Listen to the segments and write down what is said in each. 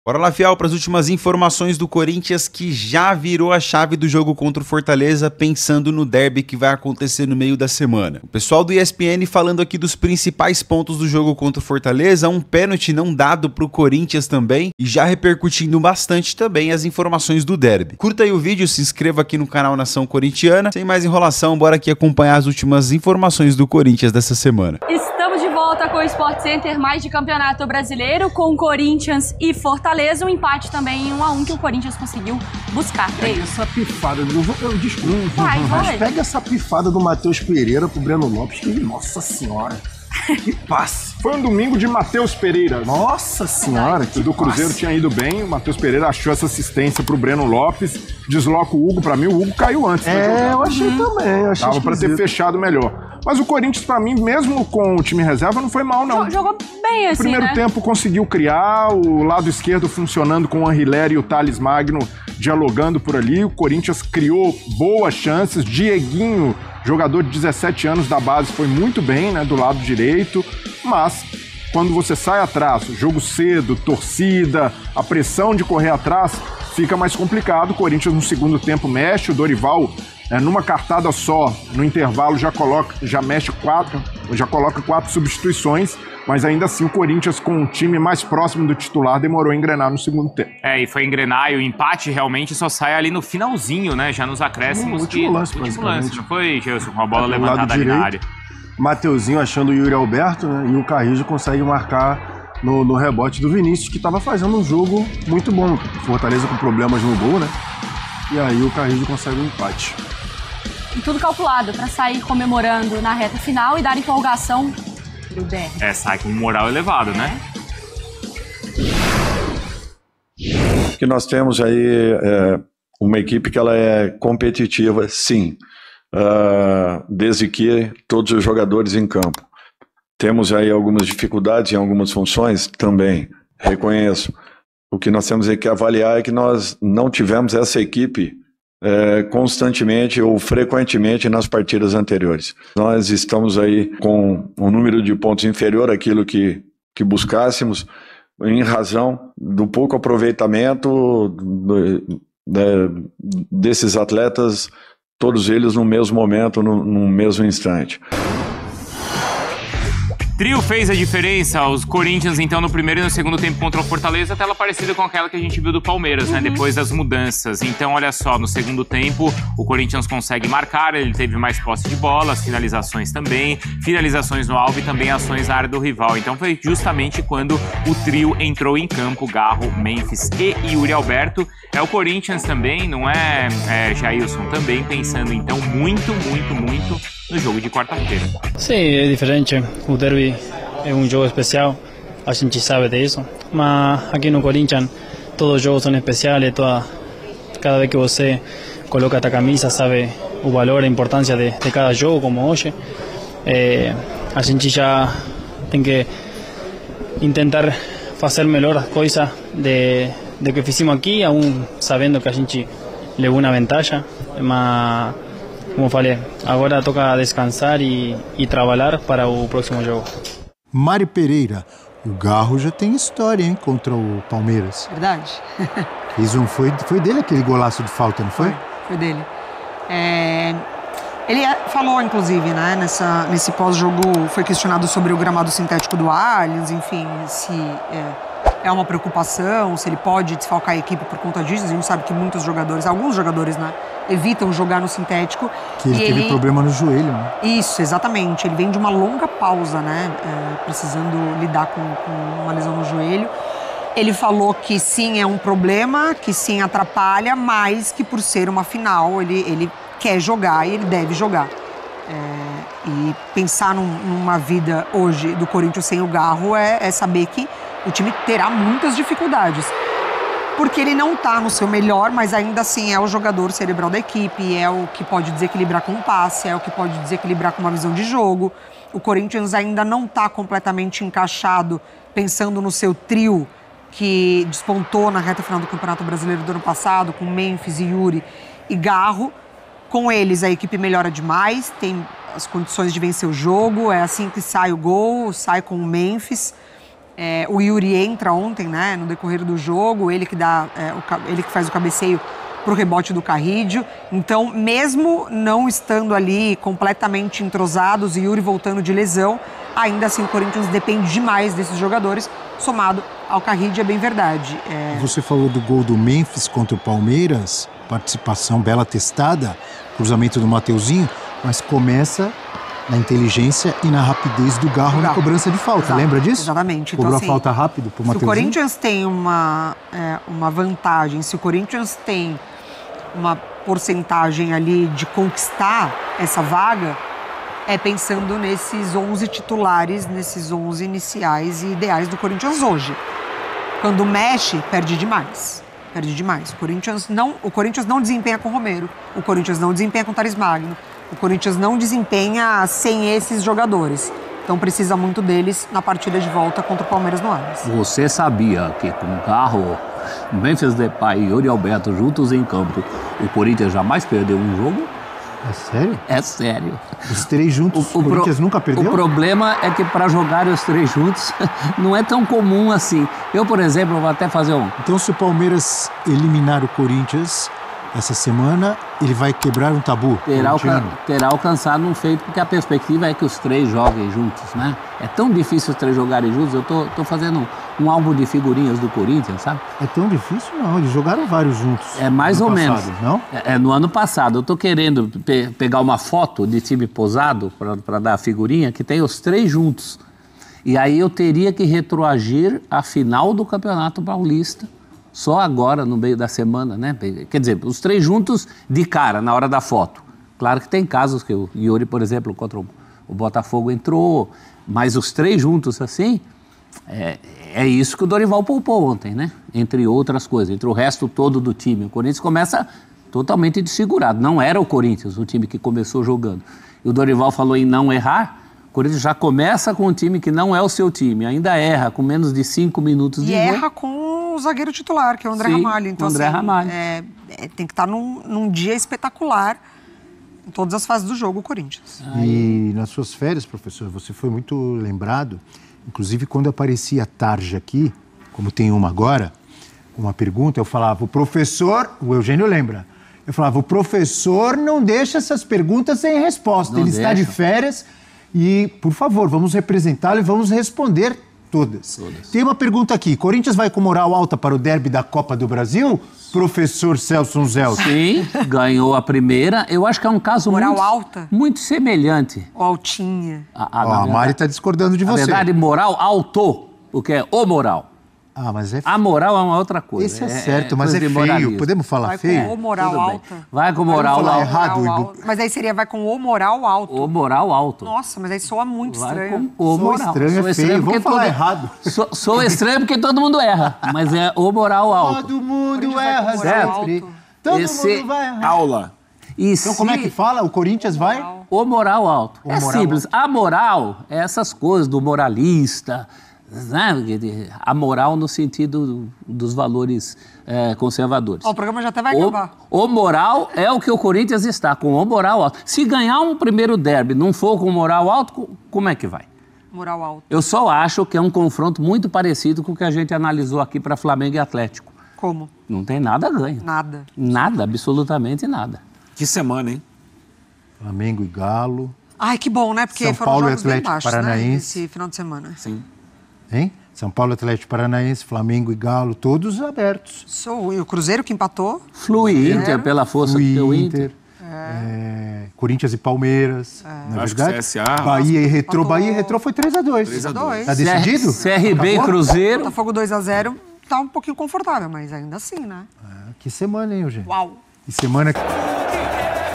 Bora lá, Fiel, para as últimas informações do Corinthians, que já virou a chave do jogo contra o Fortaleza, pensando no derby que vai acontecer no meio da semana. O pessoal do ESPN falando aqui dos principais pontos do jogo contra o Fortaleza, um pênalti não dado para o Corinthians também, e já repercutindo bastante também as informações do derby. Curta aí o vídeo, se inscreva aqui no canal Nação Corintiana. Sem mais enrolação, bora aqui acompanhar as últimas informações do Corinthians dessa semana. Estamos de volta com o Sport Center, mais de Campeonato Brasileiro, com Corinthians e Fortaleza. Um empate também em 1-1 que o Corinthians conseguiu buscar. Pega essa pifada, desculpa, vai. Pega essa pifada do Matheus Pereira pro Breno Lopes, que, nossa senhora, que passe. Foi um domingo de Matheus Pereira. Nossa senhora, que do Cruzeiro tinha ido bem, o Matheus Pereira achou essa assistência pro Breno Lopes, desloca o Hugo, pra mim o Hugo caiu antes. Eu achei também, Tava pra ter fechado melhor. Mas o Corinthians, pra mim, mesmo com o time reserva, não foi mal, não. Jogou bem, assim, Primeiro tempo conseguiu criar, o lado esquerdo funcionando com o Anrileri e o Thales Magno dialogando por ali. O Corinthians criou boas chances. Dieguinho, jogador de 17 anos da base, foi muito bem, né, do lado direito. Mas quando você sai atrás, jogo cedo, torcida, a pressão de correr atrás, fica mais complicado. O Corinthians no segundo tempo mexe, o Dorival numa cartada só, no intervalo já coloca 4 substituições, mas ainda assim o Corinthians, com um time mais próximo do titular, demorou a engrenar no segundo tempo. E foi engrenar, e o empate realmente só sai ali no finalzinho, né, já nos acréscimos. No último lance, não foi, Gelson, com a bola levantada ali na área. Mateuzinho achando o Yuri Alberto, né, e o Carrijo consegue marcar no rebote do Vinícius, que estava fazendo um jogo muito bom. Fortaleza com problemas no gol, né, e aí o Carrijo consegue um empate. E tudo calculado para sair comemorando na reta final e dar empolgação pro derby. Sai com moral elevado, né? Que nós temos aí uma equipe que ela é competitiva, sim, desde que todos os jogadores em campo. Temos aí algumas dificuldades em algumas funções também, reconheço. O que nós temos que avaliar é que nós não tivemos essa equipe constantemente ou frequentemente nas partidas anteriores. Nós estamos aí com um número de pontos inferior àquilo que buscássemos, em razão do pouco aproveitamento desses atletas, todos eles no mesmo momento, no mesmo instante. Trio fez a diferença, os Corinthians então no primeiro e no segundo tempo contra o Fortaleza, tela parecida com aquela que a gente viu do Palmeiras, né, depois das mudanças. Então olha só, no segundo tempo o Corinthians consegue marcar, ele teve mais posse de bola, as finalizações também, finalizações no alvo e também ações na área do rival. Então foi justamente quando o trio entrou em campo, Garro, Memphis e Yuri Alberto. É o Corinthians também, não é, Jailson, também pensando então muito no jogo de quarta-feira. Sim, é diferente. O derby é um jogo especial, a gente sabe disso. Mas aqui no Corinthians todos os jogos são especiais. Cada vez que você coloca a camisa, sabe o valor, a importância de cada jogo, como hoje. A gente já tem que tentar fazer melhor as coisas de que fizemos aqui, aún sabendo que a gente levou uma vantagem. Mas como falei, agora toca descansar e trabalhar para o próximo jogo. Mari Pereira, o Garro já tem história, hein, contra o Palmeiras. Verdade. Foi dele aquele golaço de falta, não foi? Foi dele. Ele falou, inclusive, né, nesse pós-jogo, foi questionado sobre o gramado sintético do Allianz, enfim, se é uma preocupação, se ele pode desfalcar a equipe por conta disso. A gente sabe que alguns jogadores, né, evitam jogar no sintético. Que ele teve problema no joelho, né? Isso, exatamente. Ele vem de uma longa pausa, né, precisando lidar com uma lesão no joelho. Ele falou que sim, é um problema, que sim atrapalha, mas que por ser uma final, ele quer jogar e ele deve jogar. E pensar numa vida hoje do Corinthians sem o Garro é saber que o time terá muitas dificuldades. Porque ele não está no seu melhor, mas ainda assim é o jogador cerebral da equipe, é o que pode desequilibrar com um passe, é o que pode desequilibrar com uma visão de jogo. O Corinthians ainda não está completamente encaixado, pensando no seu trio que despontou na reta final do Campeonato Brasileiro do ano passado, com Memphis, Yuri e Garro. Com eles a equipe melhora demais, tem as condições de vencer o jogo, é assim que sai o gol, sai com o Memphis. O Yuri entra ontem, né, no decorrer do jogo, ele que faz o cabeceio para o rebote do Carrídio. Então, mesmo não estando ali completamente entrosados e Yuri voltando de lesão, ainda assim o Corinthians depende demais desses jogadores, somado ao Carrídio, é bem verdade. Você falou do gol do Memphis contra o Palmeiras, participação bela testada, cruzamento do Mateuzinho, mas começa na inteligência e na rapidez do Garro na cobrança de falta. Exato, lembra disso? Exatamente. Cobrou então, assim, a falta rápido pro Mateuzinho. Se o Corinthians tem uma vantagem, se o Corinthians tem uma porcentagem ali de conquistar essa vaga, é pensando nesses 11 titulares, nesses 11 iniciais e ideais do Corinthians hoje. Quando mexe, perde demais. Perde demais. O Corinthians não desempenha com o Romero, o Corinthians não desempenha com o Thales Magno, o Corinthians não desempenha sem esses jogadores. Então precisa muito deles na partida de volta contra o Palmeiras no Allianz. Você sabia que com o Garro, Memphis Depay e Yuri Alberto juntos em campo, o Corinthians jamais perdeu um jogo? É sério? É sério. Os três juntos, o Corinthians nunca perdeu? O problema é que para jogar os três juntos não é tão comum assim. Eu, por exemplo, vou até fazer um... Então, se o Palmeiras eliminar o Corinthians essa semana, ele vai quebrar um tabu? Terá alcançado um feito, porque a perspectiva é que os três joguem juntos, né? É tão difícil os três jogarem juntos. Eu tô fazendo um álbum de figurinhas do Corinthians, sabe? É tão difícil? Não, eles jogaram vários juntos. É mais ou menos. Não? No ano passado. Eu tô querendo pegar uma foto de time posado para dar a figurinha, que tem os três juntos. E aí eu teria que retroagir a final do Campeonato Paulista, só agora, no meio da semana, né? Quer dizer, os três juntos de cara, na hora da foto. Claro que tem casos que o Yuri, por exemplo, contra o Botafogo entrou, mas os três juntos assim, é isso que o Dorival poupou ontem, né? Entre outras coisas, entre o resto todo do time. O Corinthians começa totalmente desfigurado. Não era o Corinthians, o time que começou jogando. E o Dorival falou em não errar. O Corinthians já começa com um time que não é o seu time, ainda erra com menos de 5 minutos de jogo. E erra com o zagueiro titular, que é o André Ramalho. Então, André Ramalho. Tem que estar num dia espetacular em todas as fases do jogo, o Corinthians. E nas suas férias, professor, você foi muito lembrado, inclusive quando aparecia a tarja aqui, como tem uma agora, uma pergunta, eu falava, o professor, o Eugênio lembra, eu falava, o professor não deixa essas perguntas sem resposta, ele está de férias e, por favor, vamos representá-lo e vamos responder todas. Tem uma pergunta aqui, Corinthians vai com moral alta para o derby da Copa do Brasil? Professor Celso Zelso. Sim, ganhou a primeira. Eu acho que é um caso muito semelhante. Ou altinha. A Mari está discordando de você. Na verdade, moral alto, porque é o moral. Ah, mas é... A moral é uma outra coisa. Esse é certo, mas é feio. Podemos falar feio? Vai com o moral alta. Vai com moral alta. Errado. Mas aí seria vai com o moral alto. O moral alto. Nossa, mas aí soa muito estranho. Com o moral. Estranho é feio. Vamos falar errado. Sou estranho porque todo mundo erra, mas é o moral alto. Todo mundo erra, certo? Todo mundo vai errar. Aula. Então como é que fala? O Corinthians vai? O moral alto. É simples. A moral é essas coisas do moralista, né? A moral no sentido dos valores conservadores. O programa já até vai acabar. O moral é o que o Corinthians está, com o moral alto. Se ganhar um primeiro derby não for com moral alto, como é que vai? Moral alto. Eu só acho que é um confronto muito parecido com o que a gente analisou aqui para Flamengo e Atlético. Como? Não tem nada a ganho. Nada. Nada, absolutamente nada. Que semana, hein? Flamengo e Galo. Ai, que bom, né? Porque São foram Paulo e jogos bem Atlético baixos, Paranaense. né? Esse final de semana. Sim. Hein? São Paulo, Atlético Paranaense, Flamengo e Galo, todos abertos. E o Cruzeiro que empatou? Flui Inter pela força do teu Inter. Corinthians e Palmeiras. Na Acho verdade, que CSA. Bahia e Retrô. Bahia e Retrô foi 3-2. 3-2. Tá decidido? CRB e Cruzeiro. Botafogo 2-0. Tá um pouquinho confortável, mas ainda assim, né? Que semana, hein, Eugênio? Uau. Que semana que...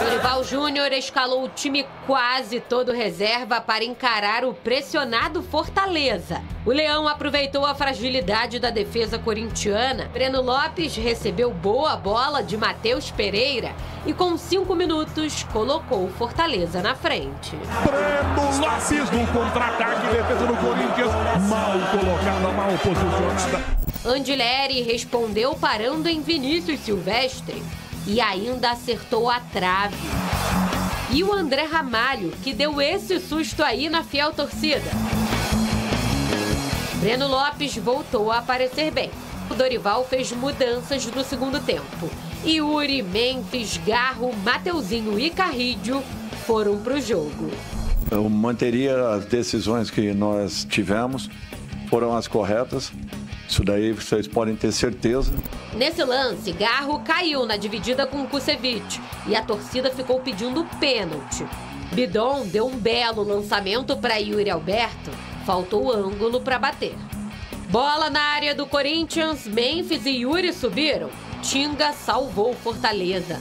Dorival Júnior escalou o time quase todo reserva para encarar o pressionado Fortaleza. O Leão aproveitou a fragilidade da defesa corintiana. Breno Lopes recebeu boa bola de Matheus Pereira e com 5 minutos colocou o Fortaleza na frente. Breno Lopes no contra-ataque, defesa do Corinthians, mal colocada, mal posicionada. Andileri respondeu parando em Vinícius Silvestre e ainda acertou a trave. E o André Ramalho, que deu esse susto aí na fiel torcida. Breno Lopes voltou a aparecer bem. O Dorival fez mudanças no segundo tempo. Yuri, Memphis, Garro, Mateuzinho e Carrídio foram para o jogo. Eu manteria as decisões que nós tivemos, foram as corretas. Isso daí vocês podem ter certeza. Nesse lance, Garro caiu na dividida com Kusevich e a torcida ficou pedindo pênalti. Bidon deu um belo lançamento para Yuri Alberto, faltou ângulo para bater. Bola na área do Corinthians, Memphis e Yuri subiram. Tinga salvou Fortaleza.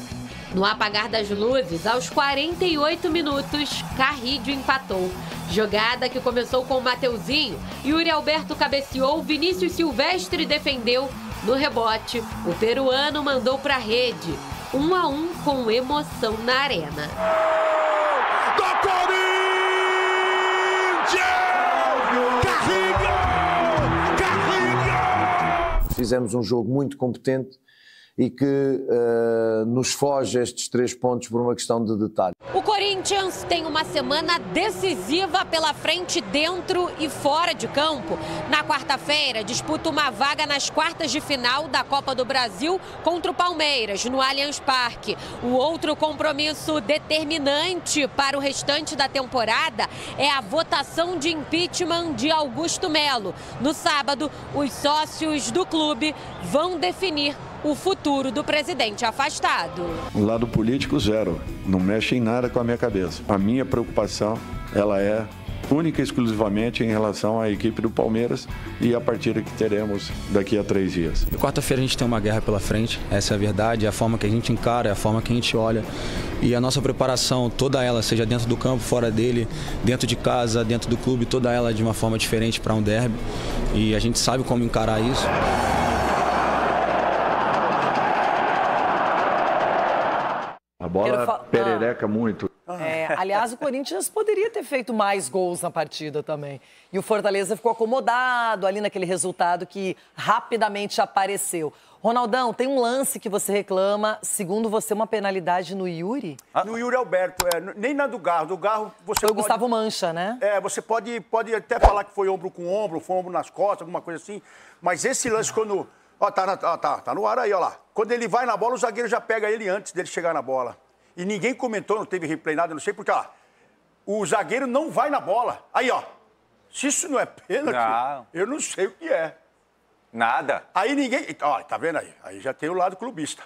No apagar das luzes, aos 48 minutos, Carrídio empatou. Jogada que começou com o Mateuzinho, Yuri Alberto cabeceou, Vinícius Silvestre defendeu. No rebote, o peruano mandou para a rede. 1-1 com emoção na arena. Do Corinthians! Carrinho! Fizemos um jogo muito competente e que nos foge estes 3 pontos por uma questão de detalhe. O Corinthians tem uma semana decisiva pela frente, dentro e fora de campo. Na quarta-feira, disputa uma vaga nas quartas de final da Copa do Brasil contra o Palmeiras, no Allianz Parque. O outro compromisso determinante para o restante da temporada é a votação de impeachment de Augusto Melo. No sábado, os sócios do clube vão definir o futuro do presidente afastado. O lado político, zero. Não mexe em nada com a minha cabeça. A minha preocupação, ela é única e exclusivamente em relação à equipe do Palmeiras e a partida que teremos daqui a 3 dias. Quarta-feira a gente tem uma guerra pela frente, essa é a verdade, é a forma que a gente encara, é a forma que a gente olha. E a nossa preparação, toda ela, seja dentro do campo, fora dele, dentro de casa, dentro do clube, toda ela de uma forma diferente para um derby. E a gente sabe como encarar isso. A bola perereca muito. Aliás, o Corinthians poderia ter feito mais gols na partida também. E o Fortaleza ficou acomodado ali naquele resultado que rapidamente apareceu. Ronaldão, tem um lance que você reclama, segundo você, uma penalidade no Yuri? No Yuri Alberto, nem na do Garro. Do Garro você foi o Gustavo Mancha, né? Você pode até falar que foi ombro com ombro, foi ombro nas costas, alguma coisa assim. Mas esse lance quando... Tá no ar aí, ó lá. Quando ele vai na bola, o zagueiro já pega ele antes dele chegar na bola. E ninguém comentou, não teve replay nada, não sei porque, ó. O zagueiro não vai na bola. Aí, ó. Se isso não é pênalti, eu não sei o que é. Nada. Aí ninguém... Ó, tá vendo aí? Aí já tem o lado clubista.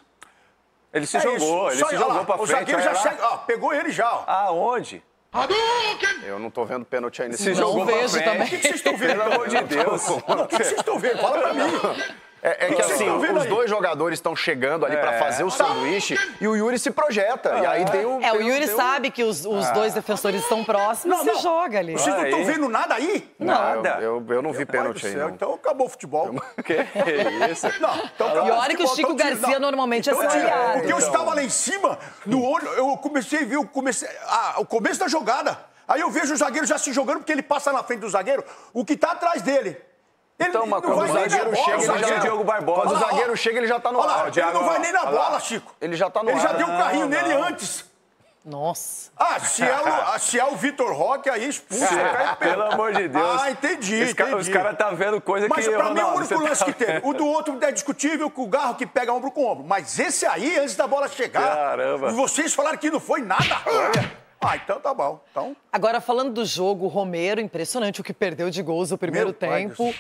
Ele se jogou, ele se jogou pra frente. O zagueiro já chega, ó, pegou ele já, ó. Aonde? Eu não tô vendo pênalti ainda. Se jogou pra frente. O que vocês estão vendo? Pelo amor de Deus. O que vocês estão vendo? Fala pra mim. É que assim, os dois jogadores estão chegando ali pra fazer o sanduíche e o Yuri se projeta. E aí deu... o Yuri sabe que os dois defensores estão próximos e se joga ali. Vocês não estão vendo nada aí? Nada. Eu não vi pênalti aí, não. Então acabou o futebol. Que isso? Não, então acabou. E olha que o Chico Garcia normalmente é seriado. Porque eu estava lá em cima, no olho, eu comecei a ver o começo da jogada. Aí eu vejo o zagueiro já se jogando, porque ele passa na frente do zagueiro, o que tá atrás dele. Então, mas quando o zagueiro chega, ele já... Diogo Barbosa. Quando o zagueiro chega, ele já tá no ar. Ele não vai nem na bola, Chico. Ele já tá no ar. Ele já deu um carrinho nele antes. Nossa. Se é o Vitor Roque, aí expulsa. Pelo amor de Deus. Entendi. Os caras tá vendo coisa mas que... Mas pra mim é o único lance que teve. O do outro é discutível, com o Garro que pega ombro com ombro. Mas esse aí, antes da bola chegar... Caramba. E vocês falaram que não foi nada. Olha... então tá bom. Então... Agora, falando do jogo, o Romero, impressionante o que perdeu de gols no primeiro tempo.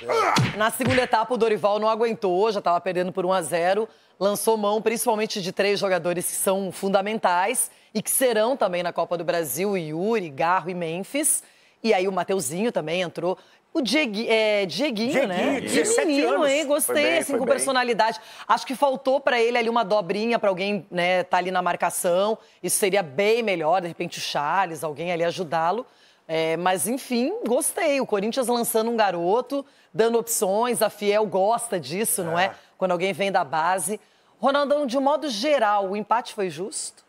Na segunda etapa, o Dorival não aguentou, já estava perdendo por 1-0. Lançou mão, principalmente de 3 jogadores que são fundamentais e que serão também na Copa do Brasil, Yuri, Garro e Memphis. E aí o Mateuzinho também entrou. O Dieguinho, né? 17 menino, anos. hein? Gostei, assim, com personalidade. Acho que faltou pra ele ali uma dobrinha pra alguém, né, tá ali na marcação. Isso seria bem melhor, de repente o Charles, alguém ali ajudá-lo. Mas, enfim, gostei. O Corinthians lançando um garoto, dando opções. A Fiel gosta disso, não é? Quando alguém vem da base. Ronaldão, de um modo geral, o empate foi justo?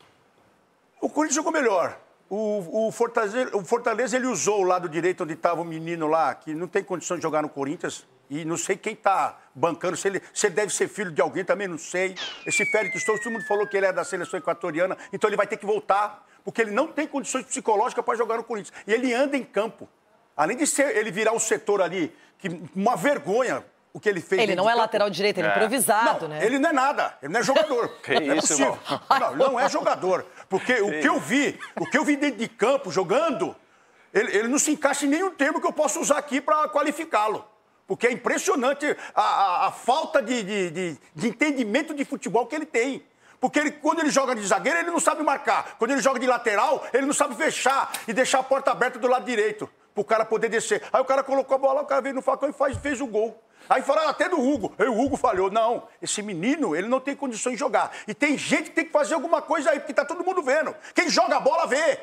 O Corinthians jogou melhor. O Fortaleza, ele usou o lado direito onde estava o menino lá, que não tem condição de jogar no Corinthians. E não sei quem está bancando, se ele deve ser filho de alguém, também não sei. Esse Félix Torres, todo mundo falou que ele é da seleção equatoriana, então ele vai ter que voltar, porque ele não tem condições psicológicas para jogar no Corinthians. E ele anda em campo. Além de ele virar o setor ali, que uma vergonha o que ele fez. Ele não é lateral direito, ele é improvisado, não, né? Ele não é nada, ele não é jogador. Que isso, irmão? Não, ele não é jogador. Porque o que eu vi dentro de campo jogando, ele não se encaixa em nenhum termo que eu possa usar aqui para qualificá-lo. Porque é impressionante a falta de entendimento de futebol que ele tem. Porque quando ele joga de zagueiro, ele não sabe marcar. Quando ele joga de lateral, ele não sabe fechar e deixar a porta aberta do lado direito, pro cara poder descer. Aí o cara colocou a bola, o cara veio no facão e fez o gol. Aí falaram até do Hugo. Aí o Hugo falhou. Não, esse menino, ele não tem condições de jogar. E tem gente que tem que fazer alguma coisa aí, porque tá todo mundo vendo. Quem joga a bola vê.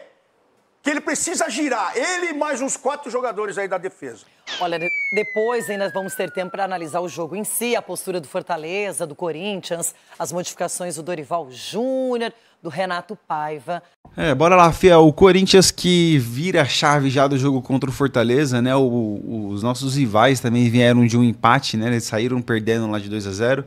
Que ele precisa girar. Ele e mais uns 4 jogadores aí da defesa. Olha, depois ainda vamos ter tempo para analisar o jogo em si, a postura do Fortaleza, do Corinthians, as modificações do Dorival Júnior, do Renato Paiva. Bora lá, Fia. O Corinthians que vira a chave já do jogo contra o Fortaleza, né? Os nossos rivais também vieram de um empate, né? Eles saíram perdendo lá de 2-0,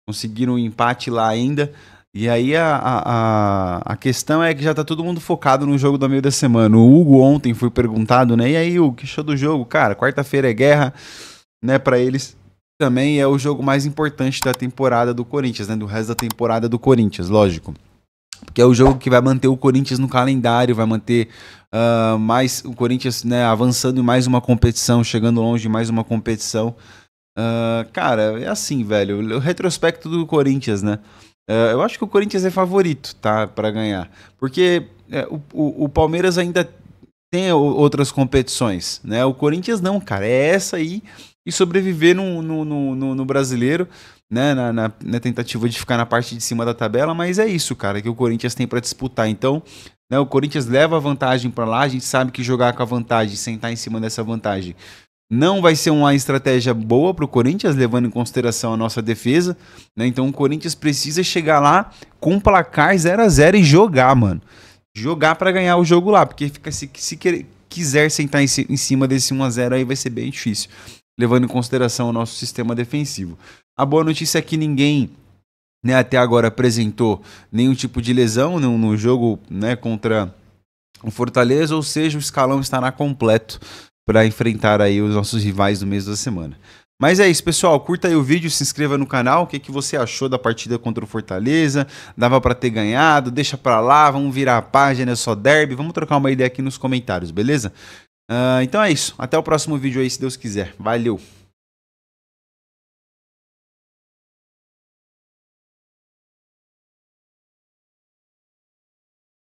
conseguiram um empate lá ainda. E aí a questão é que já tá todo mundo focado no jogo do meio da semana. O Hugo ontem foi perguntado, né? E aí, Hugo, que show do jogo? Cara, quarta-feira é guerra, né? Pra eles também é o jogo mais importante da temporada do Corinthians, né? Do resto da temporada do Corinthians, lógico. Porque é o jogo que vai manter o Corinthians no calendário, vai manter mais o Corinthians, né, avançando em mais uma competição, chegando longe de mais uma competição. Cara, é assim, velho. O retrospecto do Corinthians, né? Eu acho que o Corinthians é favorito, tá, para ganhar. Porque o Palmeiras ainda tem outras competições, né? O Corinthians não, cara. É essa aí e sobreviver no Brasileiro, né? Na tentativa de ficar na parte de cima da tabela. Mas é isso, cara, que o Corinthians tem para disputar. Então, né, o Corinthians leva a vantagem para lá. A gente sabe que jogar com a vantagem, sentar em cima dessa vantagem, não vai ser uma estratégia boa para o Corinthians, levando em consideração a nossa defesa, né? Então o Corinthians precisa chegar lá com placar 0-0 e jogar, mano. Jogar para ganhar o jogo lá, porque se quiser sentar em cima desse 1-0 aí vai ser bem difícil, levando em consideração o nosso sistema defensivo. A boa notícia é que ninguém, né, até agora apresentou nenhum tipo de lesão no jogo, né, contra o Fortaleza, ou seja, o escalão estará completo para enfrentar aí os nossos rivais do mês da semana. Mas é isso, pessoal. Curta aí o vídeo, se inscreva no canal. O que você achou da partida contra o Fortaleza? Dava para ter ganhado? Deixa para lá, vamos virar a página, é só derby. Vamos trocar uma ideia aqui nos comentários, beleza? Então é isso. Até o próximo vídeo aí, se Deus quiser. Valeu!